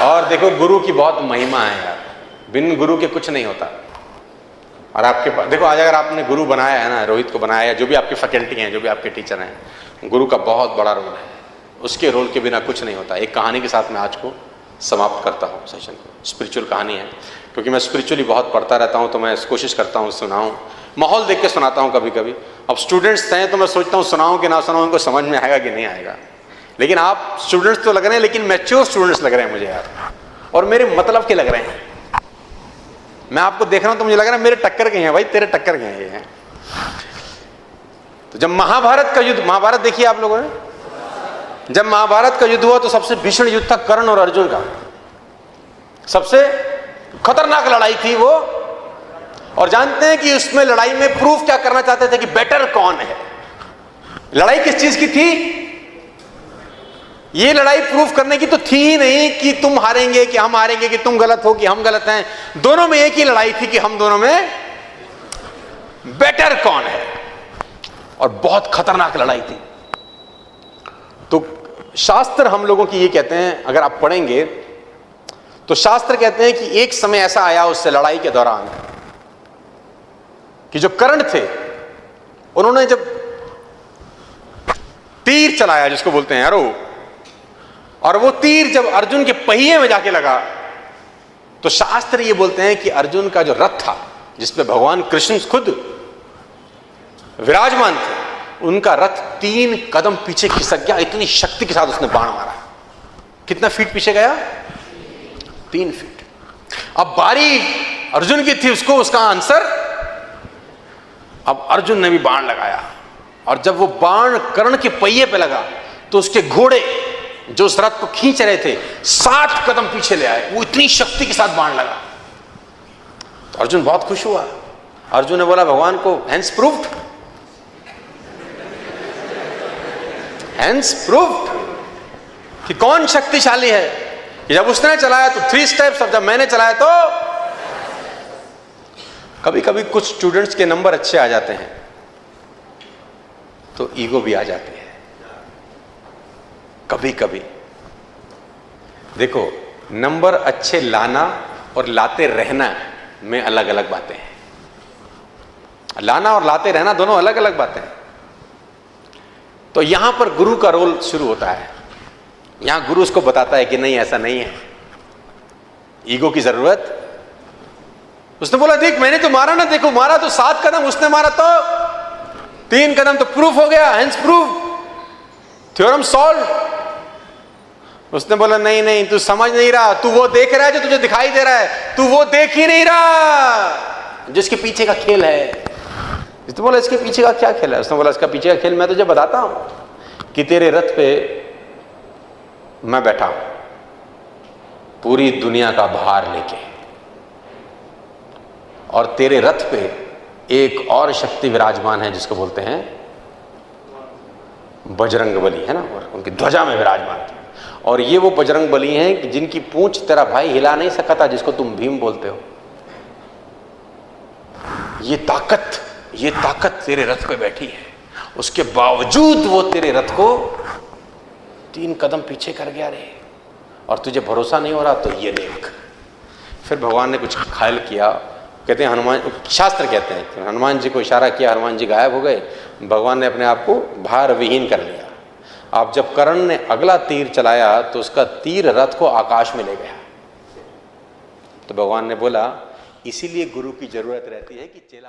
और देखो गुरु की बहुत महिमा है यार, बिन गुरु के कुछ नहीं होता। और आपके पास देखो, आज अगर आपने गुरु बनाया है ना, रोहित को बनाया है, जो भी आपकी फैकल्टी हैं, जो भी आपके टीचर हैं, गुरु का बहुत बड़ा रोल है। उसके रोल के बिना कुछ नहीं होता। एक कहानी के साथ मैं आज को समाप्त करता हूँ सेशन को। स्पिरिचुअल कहानी है, क्योंकि मैं स्पिरिचुअली बहुत पढ़ता रहता हूँ, तो मैं कोशिश करता हूँ सुनाऊँ, माहौल देख के सुनाता हूँ कभी कभी। अब स्टूडेंट्स हैं तो मैं सोचता हूँ सुनाऊँ कि ना सुनाऊँ, उनको समझ में आएगा कि नहीं आएगा। लेकिन आप स्टूडेंट्स तो लग रहे हैं, लेकिन मैच्योर स्टूडेंट्स लग रहे हैं मुझे यार, और मेरे मतलब के लग रहे हैं। मैं आपको देख रहा हूं तो मुझे लग रहा है मेरे टक्कर के हैं भाई, तेरे टक्कर के हैं ये हैं। तो जब महाभारत का युद्ध, महाभारत देखिए आप लोगों ने, जब महाभारत का युद्ध हुआ तो सबसे भीषण युद्ध था कर्ण और अर्जुन का। सबसे खतरनाक लड़ाई थी वो। और जानते हैं कि उसमें लड़ाई में प्रूफ क्या करना चाहते थे कि बेटर कौन है। लड़ाई किस चीज की थी? ये लड़ाई प्रूफ करने की तो थी ही नहीं कि तुम हारेंगे कि हम हारेंगे, कि तुम गलत हो कि हम गलत हैं। दोनों में एक ही लड़ाई थी कि हम दोनों में बेटर कौन है। और बहुत खतरनाक लड़ाई थी। तो शास्त्र हम लोगों की ये कहते हैं, अगर आप पढ़ेंगे तो शास्त्र कहते हैं कि एक समय ऐसा आया उससे लड़ाई के दौरान कि जो कर्ण थे उन्होंने जब तीर चलाया, जिसको बोलते हैं एरो, और वो तीर जब अर्जुन के पहिए में जाके लगा, तो शास्त्र ये बोलते हैं कि अर्जुन का जो रथ था, जिसपे भगवान कृष्ण खुद विराजमान थे, उनका रथ 3 कदम पीछे खिसक गया। इतनी शक्ति के साथ उसने बाण मारा। कितना फीट पीछे गया? 3 फीट। अब बारी अर्जुन की थी, उसको उसका आंसर। अब अर्जुन ने भी बाण लगाया, और जब वो बाण कर्ण के पहिए पे लगा तो उसके घोड़े जो उस रथ को खींच रहे थे 7 कदम पीछे ले आए। वो इतनी शक्ति के साथ बाण लगा। तो अर्जुन बहुत खुश हुआ। अर्जुन ने बोला भगवान को, हैंस प्रूव्ड, हैंस प्रूव्ड कि कौन शक्तिशाली है। कि जब उसने चलाया तो 3 स्टेप्स, और जब मैंने चलाया तो। कभी कभी कुछ स्टूडेंट्स के नंबर अच्छे आ जाते हैं तो ईगो भी आ जाती है। कभी कभी देखो, नंबर अच्छे लाना और लाते रहना में अलग अलग बातें हैं। लाना और लाते रहना दोनों अलग अलग बातें हैं। तो यहां पर गुरु का रोल शुरू होता है। यहां गुरु उसको बताता है कि नहीं, ऐसा नहीं है, ईगो की जरूरत। उसने बोला देख मैंने तो मारा ना, देखो मारा तो 7 कदम, उसने मारा तो 3 कदम, तो प्रूफ हो गया, हेंस प्रूफ, थ्योरम सॉल्व। उसने बोला नहीं नहीं, तू समझ नहीं रहा, तू वो देख रहा है जो तुझे दिखाई दे रहा है, तू वो देख ही नहीं रहा जिसके पीछे का खेल है। उसने बोला इसके पीछे का क्या खेल है? उसने बोला इसका पीछे का खेल मैं तुझे बताता हूं कि तेरे रथ पे मैं बैठा हूं, पूरी दुनिया का भार लेके, और तेरे रथ पे एक और शक्ति विराजमान है जिसको बोलते हैं बजरंग बली, है ना, और उनकी ध्वजा में विराजमान थे। और ये वो बजरंग बली हैं कि जिनकी पूंछ तेरा भाई हिला नहीं सका था, जिसको तुम भीम बोलते हो। ये ताकत तेरे रथ पे बैठी है, उसके बावजूद वो तेरे रथ को 3 कदम पीछे कर गया रे। और तुझे भरोसा नहीं हो रहा तो ये देख। फिर भगवान ने कुछ ख्याल किया, कहते हैं हनुमान, शास्त्र कहते हैं कि हनुमान जी को इशारा किया, हनुमान जी गायब हो गए। भगवान ने अपने आप को भार विहीन कर लिया। अब जब कर्ण ने अगला तीर चलाया तो उसका तीर रथ को आकाश में ले गया। तो भगवान ने बोला इसीलिए गुरु की जरूरत रहती है कि चेला